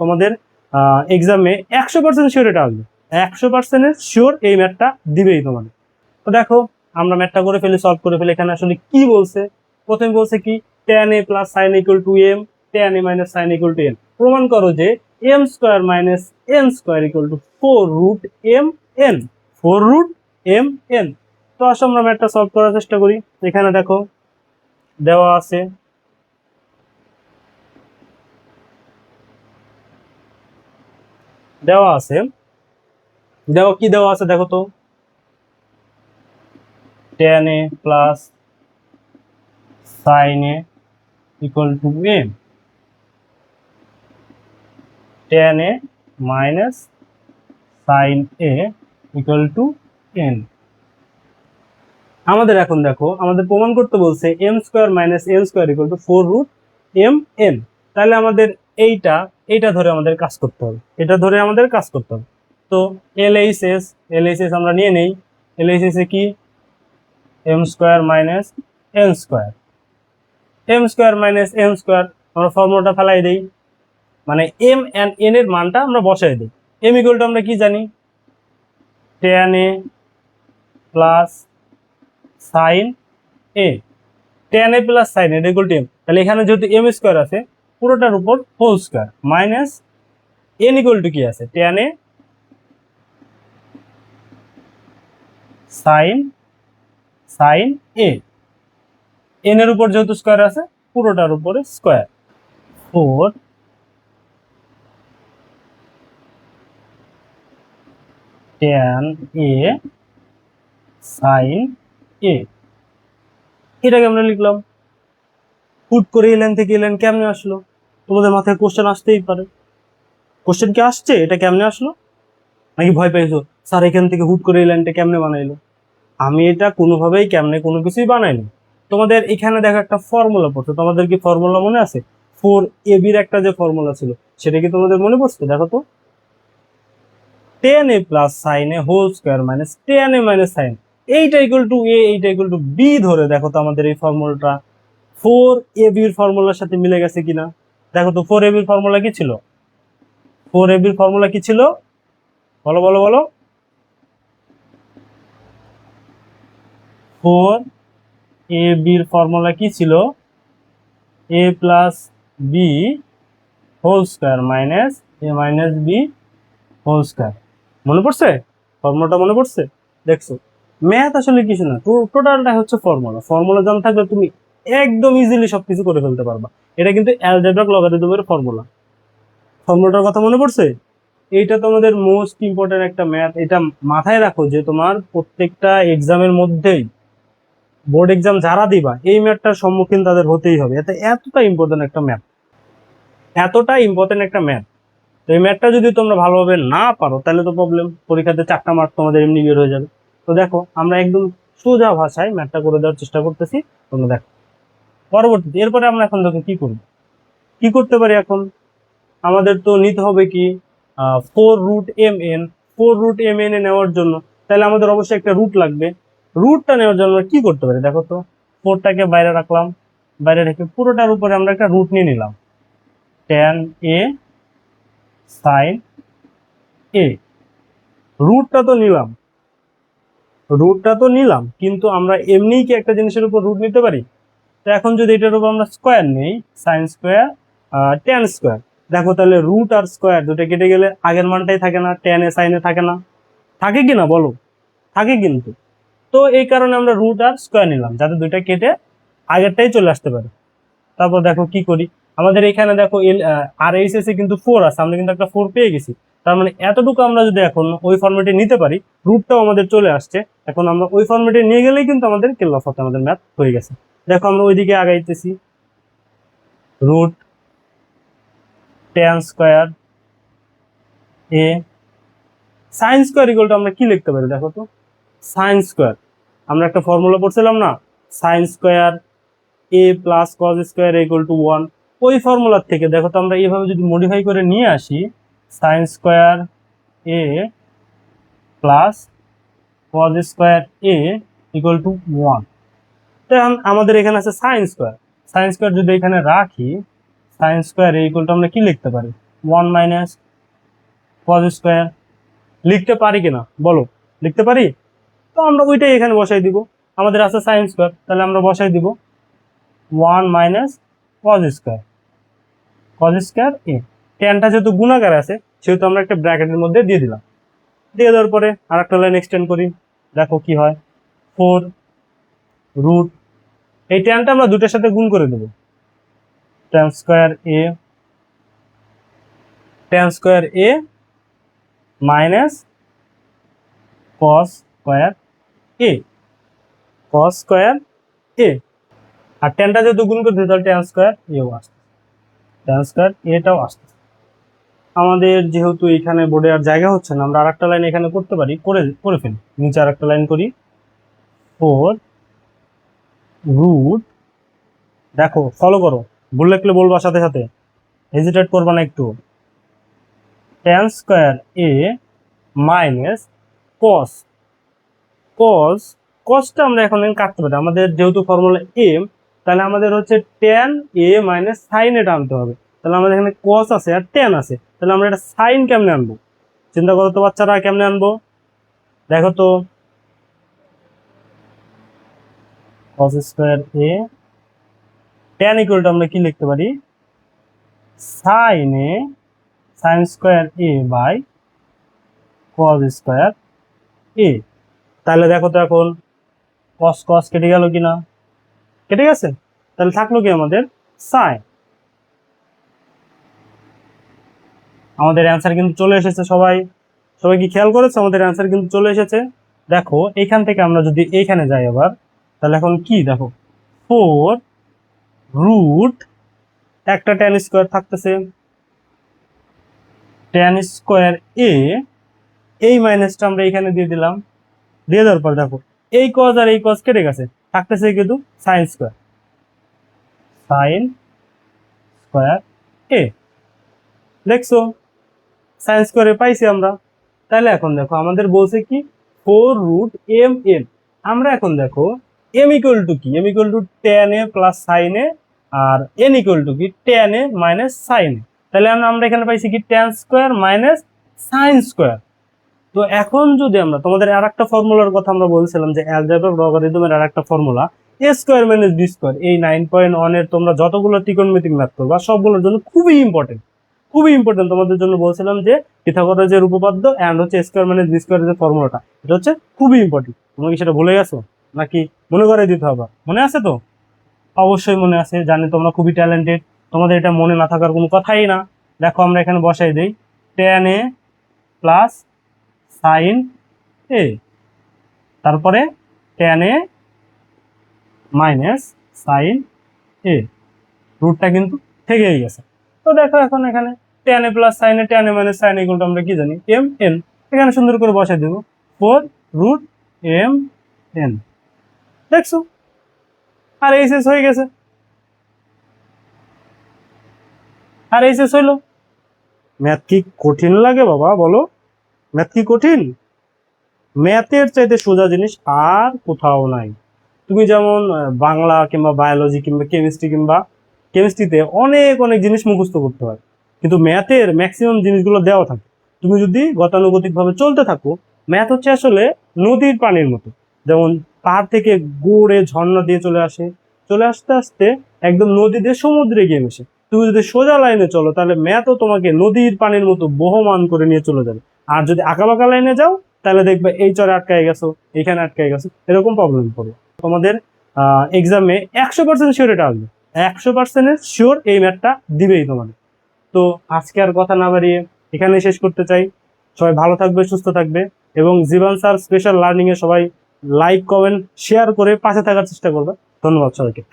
তোমাদের এক্সামে 100% শিওর এটা আসবে, 100% শিওর এই ম্যাথটা দিবেই তোমাদের। তো দেখো আমরা ম্যাথটা করে ফেলি, সলভ করে ফেলি। এখানে আসলে কি বলছে, প্রথমে বলছে কি tan a plus sign equal to m, tan a minus sign equal to n। প্রমাণ করো যে m square minus n square equal two 4√m n, 4√m n। তো আসলে আমরা ম্যাথটা সলভ করার চেষ্টা করি। এখানে দেখো দেওয়া আছে দেখো কি দেওয়া আছে, দেখো তো tan a plus sin a equal to m, tan a minus sin a equal to n। আমাদের এখন দেখো আমাদের প্রমাণ করতে বলছে m square minus n square equal two 4√m n। তাহলে আমাদের এইটা ধরে আমাদের কাজ করতে হবে, এটা ধরে আমাদের কাজ করতে হবে। তো LHS আমরা নিয়ে নেই। LHS এ কি m square minus n square, m square minus n square আমরা ফর্মুলাটা ফেলাই দেই, মানে m and n এর মানটা আমরা বসাই দিই। m ইকুয়াল টু আমরা কি জানি, tan a plus sine a, tan a plus sine a equal to m। তাহলে এখানে যেহেতু m স্কোয়ার আছে পুরোটার উপর whole square minus n equal to কি আছে, tan a sine a, n এর উপর যেহেতু স্কোয়ার আছে পুরোটার উপরে square, 4 tan a sin a। এটাকে আমরা লিখলাম। হুট করে এলেন থেকে এলেন কেমনে আসলো, তোমাদের মাথায় কোশ্চেন আসতেই পারে। কোশ্চেন কি আসছে, এটা কেমনে আসলো, নাকি ভয় পাইছো স্যার এখান থেকে হুট করে এলেনটা কেমনে বানাইলো? আমি এটা কোনোভাবেই কেমনে কোনো কিছুই বানাইনি। তোমাদের এখানে দেখো একটা ফর্মুলা পড়ছো, তোমাদের কি ফর্মুলা মনে আছে? 4ab এর একটা যে ফর্মুলা ছিল সেটা কি তোমাদের মনে পড়ছে? দেখো তো tan a plus sine a whole square minus tan a minus sine, এইটা ইকুয়াল টু a, এইটা ইকুয়াল টু b ধরে দেখো তো আমাদের এই ফর্মুলাটা 4ab এর ফর্মুলার সাথে মিলে গেছে কিনা। দেখো তো 4ab এর ফর্মুলা কি ছিল, 4ab এর ফর্মুলা কি ছিল, বলো বলো বলো। 4ab এর ফর্মুলা কি ছিল, a plus b whole square minus a minus b whole square. মনে পড়ছে ফর্মুলাটা, মনে পড়ছে? দেখছো ম্যাথ আসলে কিছু না, টোটালটা হচ্ছে ফর্মুলা। ফর্মুলা জানা থাকলে তুমি একদম ইজিলি সবকিছু করে ফেলতে পারবা। এটা কিন্তু অ্যালজেব্রিক লগারিদমের ফর্মুলা। ফর্মুলাটার কথা মনে পড়ছে? এইটা তোমাদের মোস্ট ইম্পর্টেন্ট একটা ম্যাথ। এটা মাথায় রাখো যে তোমার প্রত্যেকটা এক্সামের মধ্যেই, বোর্ড এক্সাম যারা দিবা এই ম্যাথটার সম্মুখীন তাদের হতেই হবে। এতটা ইম্পর্টেন্ট একটা ম্যাথ, এতটা ইম্পর্টেন্ট একটা ম্যাথ। তো এই ম্যাথটা যদি তোমরা ভালোভাবে না পারো তাহলে তো প্রবলেম, পরীক্ষাতে 4টা মার্ক তোমাদের এমনি বের হয়ে যাবে। তো দেখো আমরা একদম সোজা ভাষায় ম্যাথটা করে দেওয়ার চেষ্টা করতেছি, তোমরা দেখো। পরবর্তীতে এরপরে আমরা এখন দেখো কি করতে পারি। এখন আমাদের তো নিতে হবে কি 4√mn, 4√mn এ নেওয়ার জন্য তাহলে আমাদের অবশ্যই একটা রুট লাগবে। রুটটা নেওয়ার জন্য আমরা কি করতে পারি, দেখো তো 4টাকে বাইরে রাখলাম, বাইরে রেখে পুরোটার উপরে আমরা একটা রুট নিয়ে নিলাম, tan a sin a। রুটটা তো নিলাম কিন্তু আমরা এমনিই কি একটা জিনিসের উপর রুট নিতে পারি? তো এখন যদি এটার উপর আমরা স্কোয়ার নেই, সাইন স্কোয়ার tan স্কোয়ার, দেখো তাহলে রুট আর স্কোয়ার দুটো কেটে গেলে আগের মানটাই থাকে না, tan a sin a থাকে না, থাকে কি না বলো? থাকে কিন্তু। তো এই কারণে আমরা রুট আর স্কোয়ার নিলাম যাতে দুইটা কেটে আগেরটাই চলে আসতে পারে। তারপর দেখো কি করি, আমাদের এখানে দেখো আর এইচএস এ কিন্তু 4 আছে, আমরা কিন্তু একটা 4 পেয়ে গেছি। তার মানে এতটুকু আমরা যদি এখন ওই ফরম্যাটে নিতে পারি, রুটটাও আমাদের চলে আসছে, এখন আমরা ওই ফরম্যাটে নিয়ে গেলেই কিন্তু আমাদের কেল্লা ফতে আমাদের ম্যাথ হয়ে গেছে। দেখো আমরা ওইদিকে আগাইতেছি, root tan square A sine square equal to আমরা কি লিখতে পারি, দেখো তো সাইন স্কোয়ার, আমরা একটা ফর্মুলা পড়ছিলাম না, sine square a plus cos square equal two 1। ওই ফর্মুলার থেকে দেখো তো আমরা এইভাবে যদি মডিফাই করে নিয়ে আসি, sine square a plus cos square a equal two 1। তো আমাদের এখানে আছে সাইন স্কোয়ার যদি এখানে রাখি, sine square a equal to আমরা কি লিখতে পারি, 1 মাইনাস কজ স্কোয়ার। লিখতে পারি কিনা বলো, লিখতে পারি? তো আমরা ওইটাই এখানে বসাই দিব, আমাদের আছে সাইন স্কোয়ার, তাহলে আমরা বসাই দিব 1 minus cos square, cos square A. টেনটা যেহেতু গুণাকার আছে সেহেতু আমরা একটা ব্র্যাকেটের মধ্যে দিয়ে দিলাম। দিয়ে দেওয়ার পরে আর একটা লাইন এক্সটেন্ড করি, দেখো কি হয়। 4 রুট, এই টেনটা আমরা দুটোর সাথে গুণ করে দেবো, tan square A, tan square A minus cos square A, cos square এ। আর টেনটা যেহেতু গুণ করে দিই তাহলে টেন স্কোয়ার এও আসছে, টেন স্কোয়ার এটাও আসছে। আমাদের যেহেতু এখানে বোর্ডে আর জায়গা হচ্ছে না, আমরা আরেকটা লাইন এখানে করতে পারি, করে ফেলি। নিচে আরেকটা লাইন করি, 4 রুট, দেখো ফলো করো, ভুল লিখলে বলবা সাথে সাথে, হেজিটেট করবা না একটু। টেন স্কোয়ার এ মাইনাস কস, কস, কসটা আমরা এখন কাটতে পারি, আমাদের যেহেতু ফর্মুলা এম, তাহলে আমাদের হচ্ছে টেন এ মাইনাস সাইন এটা আনতে হবে। তাহলে আমাদের এখানে কস আছে আর টেন আছে, তাহলে আমরা এটা সাইন কেমনে আনবো? চিন্তা করো তো বাচ্চারা, কেমনে আনবো দেখো তো। Cos square A, tan equal to আমরা কি লিখতে পারি, sine A, sine square A by cos square A. তাহলে দেখো তো এখন কস কস কেটে গেল কিনা, কেটে গেছে, তাহলে থাকলো কি আমাদের সাইন। আমাদের অ্যান্সার কিন্তু চলে এসেছে, সবাই সবাই কি খেয়াল করেছে? আমাদের অ্যান্সার কিন্তু চলে এসেছে। দেখো এইখান থেকে আমরা যদি এইখানে যাই আবার, তাহলে এখন কি দেখো, 4 রুট, একটা টেন স্কোয়ার থাকতেছে, টেন স্কোয়ার এ, এই মাইনাসটা আমরা এখানে দিয়ে দিলাম। দিয়ে দেওয়ার পর দেখো এই কজ আর এই কজ কেটে গেছে, থাকতেছে কিন্তু সাইন স্কোয়ার, সাইন স্কোয়ার এ। দেখছো সাইন স্কোয়ারে পাইছি আমরা। তাহলে এখন দেখো আমাদের বলছে কি 4 রুট এম এন। আমরা এখন দেখো এম ইকুয়াল টু কি, M equal to tan A plus sine A, আর এন ইকুয়াল টু কি tan A minus sine A. তাহলে আমরা এখানে পাইছি কি tan square minus sine square. তো এখন যদি আমরা তোমাদের আর একটা ফর্মুলার কথা আমরা বলছিলাম যে অ্যালজেব্রা লগারিদমের আর একটা ফর্মুলা এ স্কোয়ার মাইনাস বি স্কোয়ার, এই 9.1 এর তোমরা যতগুলো ত্রিকোণমিতিক ম্যাথ করবা সবগুলোর জন্য খুবই ইম্পর্টেন্ট, খুবই ইম্পর্টেন্ট। তোমাদের জন্য বলছিলাম যে পিথাগোরাসের উপপাদ্য এন্ড হচ্ছে স্কোয়ার মাইনাস বি স্কোয়ার যে ফর্মুলাটা, এটা হচ্ছে খুবই ইম্পর্টেন্ট। তোমরা কি সেটা ভুলে গেছো নাকি মনে করে দিতে হবে? মনে আছে তো? অবশ্যই মনে আছে, জানি তোমরা খুবই ট্যালেন্টেড, তোমাদের এটা মনে না থাকার কোনো কথাই না। দেখো আমরা এখানে বসাই দিই টেন এ প্লাস সাইন এ, তারপরে টেন এ মাইনাস সাইন এ, রুটটা কিন্তু থেকেই গেছে। তো দেখো এখন এখানে ten A plus sine A, ten A minus sign এগুলো আমরা কি জানি এম এন, এখানে সুন্দর করে বসাই দেবো 4 রুট এম এন। দেখছো, আর এই শেষ হয়ে গেছে, আর এই শেষ হইলো। ম্যাথ কি কঠিন লাগে বাবা বলো? ম্যাথ কি কঠিন? ম্যাথের চাইতে সোজা জিনিস আর কোথাও নাই। তুমি যেমন বাংলা কিংবা বায়োলজি কিংবা কেমিস্ট্রিতে অনেক অনেক জিনিস মুখস্থ করতে হয়, কিন্তু ম্যাথের ম্যাক্সিমাম জিনিসগুলো দেওয়া থাকে। তুমি যদি গতানুগতিক ভাবে চলতে থাকো, ম্যাথ হচ্ছে আসলে নদীর পানির মতো, যেমন পাহাড় থেকে গড়ে ঝর্ণা দিয়ে চলে আসে, চলে আসতে আসতে একদম নদী দিয়ে সমুদ্রে গিয়ে মেশে। তুমি যদি সোজা লাইনে চলো তাহলে ম্যাথও তোমাকে নদীর পানির মতো বহমান করে নিয়ে চলে যাবে। আর যদি আঁকাবাঁকা লাইনে যাও তাহলে দেখবে এই চরে আটকায় গেছো, এখানে আটকায় গেছো, এরকম প্রবলেম পড়বে। তোমাদের এক্সামে 100% শিওর এটা আসবে, 100% শিওর এই ম্যাথটা দিবেই তোমাদের। তো আজকে আর কথা না বাড়িয়ে এখানে শেষ করতে চাই। সবাই ভালো থাকবে, সুস্থ থাকবে, এবং জীবন স্যার স্পেশাল লার্নিং এ সবাই লাইক কমেন্ট শেয়ার করে পাশে থাকার চেষ্টা করবে। ধন্যবাদ সবাইকে।